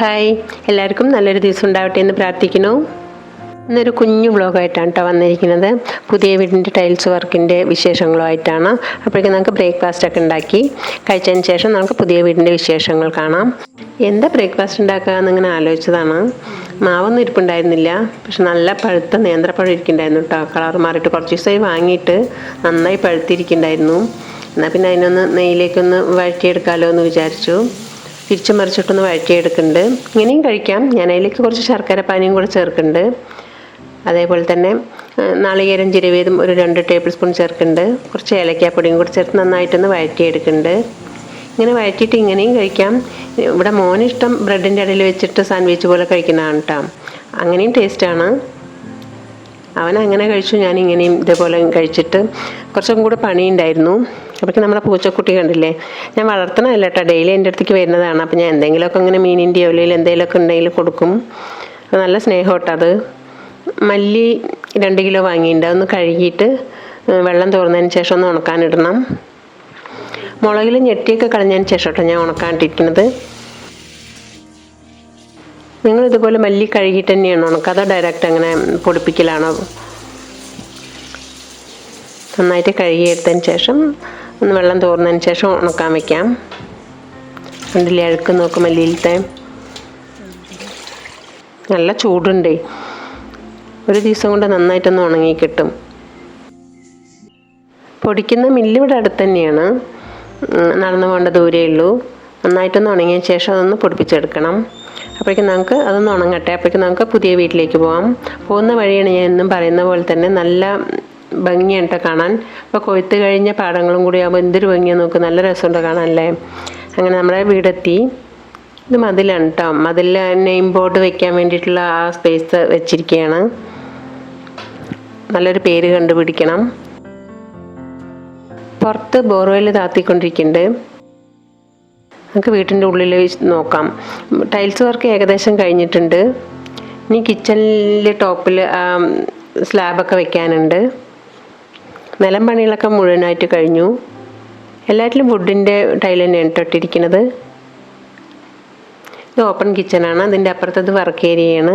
Hi, എല്ലാവർക്കും നല്ലൊരു ദിവസം ഉണ്ടാവട്ടെ എന്ന് പ്രാർത്ഥിക്കുന്നു. ഇന്നൊരു കുഞ്ഞു വ്ളോഗായിട്ടാണ് കേട്ടോ വന്നിരിക്കുന്നത്. പുതിയ വീടിൻ്റെ ടൈൽസ് വർക്കിൻ്റെ വിശേഷങ്ങളുമായിട്ടാണ്. അപ്പോഴേക്കും നമുക്ക് ബ്രേക്ക്ഫാസ്റ്റൊക്കെ ഉണ്ടാക്കി കഴിച്ചതിന് ശേഷം നമുക്ക് പുതിയ വീടിൻ്റെ വിശേഷങ്ങൾ കാണാം. എന്താ ബ്രേക്ക്ഫാസ്റ്റ് ഉണ്ടാക്കുക എന്നിങ്ങനെ ആലോചിച്ചതാണ്. മാവൊന്നും ഇരിപ്പുണ്ടായിരുന്നില്ല, പക്ഷെ നല്ല പഴുത്ത നേന്ത്രപ്പഴം ഇരിക്കുന്നുണ്ടായിരുന്നു കേട്ടോ. കളർ മാറിയിട്ട് കുറച്ച് ദിവസമായി വാങ്ങിയിട്ട് നന്നായി പഴുത്തിരിക്കുന്നുണ്ടായിരുന്നു. എന്നാൽ പിന്നെ അതിനൊന്ന് നെയ്യിലേക്കൊന്ന് വഴറ്റിയെടുക്കാമല്ലോ എന്ന് വിചാരിച്ചു. തിരിച്ചു മറിച്ചിട്ടൊന്ന് വഴറ്റിയെടുക്കുന്നുണ്ട്. ഇങ്ങനെയും കഴിക്കാം. ഞാൻ അതിലേക്ക് കുറച്ച് ശർക്കര പാനിയും കൂടെ ചേർക്കുന്നുണ്ട്. അതേപോലെ തന്നെ നാളികേരം ചിരവിയതും ഒരു 2 ടേബിൾ സ്പൂൺ ചേർക്കുന്നുണ്ട്. കുറച്ച് ഏലക്കാപ്പൊടിയും കൂടെ ചേർത്ത് നന്നായിട്ടൊന്ന് വഴറ്റിയെടുക്കുന്നുണ്ട്. ഇങ്ങനെ വഴറ്റിയിട്ട് ഇങ്ങനെയും കഴിക്കാം. ഇവിടെ മോനിഷ്ടം ബ്രെഡിൻ്റെ ഇടയിൽ വെച്ചിട്ട് സാൻഡ്വിച്ച് പോലെ കഴിക്കുന്നതാണ് കേട്ടോ. അങ്ങനെയും ടേസ്റ്റാണ്. അവൻ അങ്ങനെ കഴിച്ചു, ഞാൻ ഇങ്ങനെയും ഇതേപോലെ കഴിച്ചിട്ട്. കുറച്ചും കൂടെ പണിയുണ്ടായിരുന്നു. അപ്പോഴേക്കും നമ്മുടെ പൂച്ചക്കുട്ടി കണ്ടില്ലേ, ഞാൻ വളർത്തണമല്ല കേട്ടോ, ഡെയിലി എൻ്റെ അടുത്തേക്ക് വരുന്നതാണ്. അപ്പോൾ ഞാൻ എന്തെങ്കിലുമൊക്കെ ഇങ്ങനെ മീനിൻ്റെയോ അല്ലെങ്കിൽ എന്തെങ്കിലുമൊക്കെ ഉണ്ടെങ്കിൽ കൊടുക്കും. നല്ല സ്നേഹം കേട്ടോ അത്. മല്ലി 2 കിലോ വാങ്ങിയിട്ടുണ്ട്. അതൊന്ന് കഴുകിയിട്ട് വെള്ളം തോർന്നതിന് ശേഷം ഒന്ന് ഉണക്കാനിടണം. മുളകിൽ ഞെട്ടിയൊക്കെ കളഞ്ഞതിന് ശേഷം കേട്ടോ ഞാൻ ഉണക്കാനിട്ടിരിക്കുന്നത്. നിങ്ങളിതുപോലെ മല്ലി കഴുകിയിട്ട് തന്നെയാണോ ഉണക്കുക, അതോ ഡയറക്റ്റ് അങ്ങനെ പൊടിപ്പിക്കലാണോ? നന്നായിട്ട് കഴുകിയെടുത്തതിന് ശേഷം ഒന്ന് വെള്ളം തോർന്നതിന് ശേഷം ഉണക്കാൻ വയ്ക്കാം. കണ്ടില്ലേ, അഴുക്ക് നോക്കും മല്ലിയിലത്തെ. നല്ല ചൂടുണ്ടേ, ഒരു ദിവസം കൊണ്ട് നന്നായിട്ടൊന്ന് ഉണങ്ങി കിട്ടും. പൊടിക്കുന്ന മില്ല് ഇവിടെ അടുത്ത് തന്നെയാണ്, നടന്നു പോകേണ്ട ദൂരേ ഉള്ളൂ. നന്നായിട്ടൊന്ന് ഉണങ്ങിയ ശേഷം അതൊന്ന് പൊടിപ്പിച്ചെടുക്കണം. അപ്പോഴേക്കും നമുക്ക് അതൊന്ന് ഉണങ്ങട്ടെ. അപ്പോഴേക്കും നമുക്ക് പുതിയ വീട്ടിലേക്ക് പോകാം. പോകുന്ന വഴിയാണ് ഞാൻ എന്നും പറയുന്ന പോലെ തന്നെ നല്ല ഭംഗിയാണ് കേട്ടോ കാണാൻ. അപ്പോൾ കൊയ്ത്ത് കഴിഞ്ഞ പാടങ്ങളും കൂടി ആകുമ്പോൾ എന്തൊരു ഭംഗിയാണ് നോക്ക്, നല്ല രസമുണ്ട് കാണാനല്ലേ. അങ്ങനെ നമ്മുടെ വീടെത്തി. ഇത് മതിലാണ് കേട്ടോ. മതിൽ നെയിം ബോർഡ് വെക്കാൻ വേണ്ടിയിട്ടുള്ള ആ സ്പേസ് വെച്ചിരിക്കുകയാണ്. നല്ലൊരു പേര് കണ്ടുപിടിക്കണം. പുറത്ത് ബോർവെൽ താത്തിക്കൊണ്ടിരിക്കുന്നുണ്ട്. നമുക്ക് വീട്ടിൻ്റെ ഉള്ളിൽ നോക്കാം. ടൈൽസ് വർക്ക് ഏകദേശം കഴിഞ്ഞിട്ടുണ്ട്. ഇനി കിച്ചണിലെ ടോപ്പിൽ സ്ലാബൊക്കെ വെക്കാനുണ്ട്. നിലം പണികളൊക്കെ മുഴുവനായിട്ട് കഴിഞ്ഞു. എല്ലാറ്റിലും വുഡിൻ്റെ ടൈൽ തന്നെയാണ് ഇട്ടിരിക്കുന്നത്. ഇത് ഓപ്പൺ കിച്ചണാണ്. അതിൻ്റെ അപ്പുറത്തത് വർക്ക് ഏരിയയാണ്.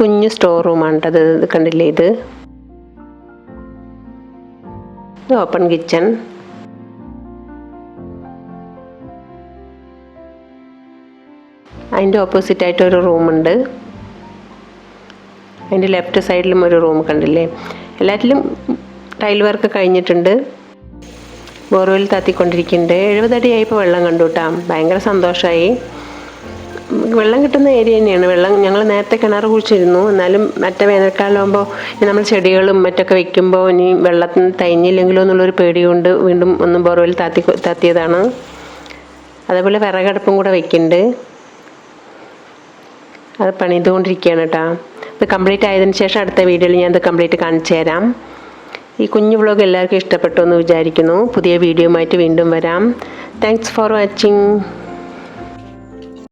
കുഞ്ഞു സ്റ്റോർ റൂമാണ് കേട്ടോ. ഇത് കണ്ടില്ലേ, ഇത് ഓപ്പൺ കിച്ചൺ. അതിൻ്റെ ഓപ്പോസിറ്റായിട്ട് ഒരു റൂമുണ്ട്. അതിൻ്റെ ലെഫ്റ്റ് സൈഡിലും ഒരു റൂം കണ്ടില്ലേ. എല്ലാറ്റിലും ടൈൽ വർക്ക് കഴിഞ്ഞിട്ടുണ്ട്. ബോർവെൽ താത്തിക്കൊണ്ടിരിക്കുന്നുണ്ട്. 70 അടിയായപ്പോൾ വെള്ളം കണ്ടു കേട്ടോ. ഭയങ്കര സന്തോഷമായി. വെള്ളം കിട്ടുന്ന ഏരിയ തന്നെയാണ്. വെള്ളം ഞങ്ങൾ നേരത്തെ കിണർ കുഴിച്ചിരുന്നു. എന്നാലും മറ്റേ വേനൽക്കാലമാകുമ്പോൾ നമ്മൾ ചെടികളും മറ്റൊക്കെ വെക്കുമ്പോൾ ഇനി വെള്ളത്തിന് തയ്ഞ്ഞില്ലെങ്കിലോ എന്നുള്ളൊരു പേടി കൊണ്ട് വീണ്ടും ഒന്ന് ബോർവെൽ താത്തിയതാണ്. അതേപോലെ വിറകടുപ്പും കൂടെ വെക്കുന്നുണ്ട്. അത് പണിതുകൊണ്ടിരിക്കുകയാണ് കേട്ടോ. ഇത് കംപ്ലീറ്റ് ആയതിനു ശേഷം അടുത്ത വീഡിയോയിൽ ഞാൻ ഇത് കംപ്ലീറ്റ് കാണിച്ചു തരാം. ഈ കുഞ്ഞു വ്ളോഗ് എല്ലാവർക്കും ഇഷ്ടപ്പെട്ടു എന്ന് വിചാരിക്കുന്നു. പുതിയ വീഡിയോയുമായിട്ട് വീണ്ടും വരാം. Thanks for watching.